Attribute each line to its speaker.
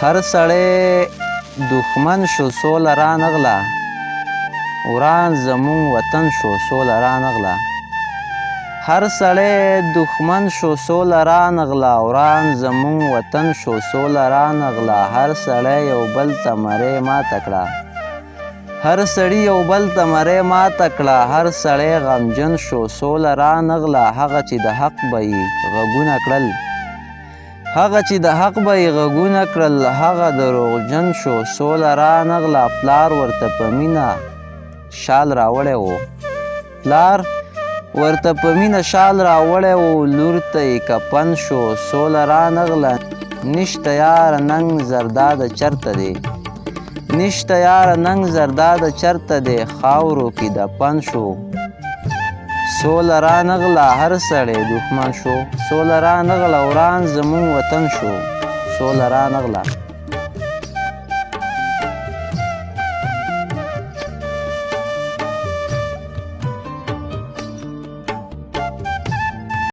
Speaker 1: هر سړی دښمن شو سوله رانغله وران زموږ وطن شو سوله رانغله هر سړی دښمن شو سوله رانغله وران زموږ وطن شو سوله رانغله هر سړی یو بل ته مرۍ ماته کړه هر سړي یو بل ته مرۍ ماته کړه هر سړی غمجن شو سوله رانغله هغه چې د حق به یې غږونه کړل هغه چې د حق به یې غږونه کړل هغه دروغجن شو سوله رانغله پلار ورته په مینه شال راوړی و پلار ورته په مینه شال راوړی و لور ته یې کفن شو سوله رانغله نشته یاره ننګ زرداده چرته دی نشته یاره ننګ زرداده چرته دی خاورو کې دفن شو سوله رانغله هر سړی دښمن شو سوله رانغله وران زموږ وطن شو سوله رانغله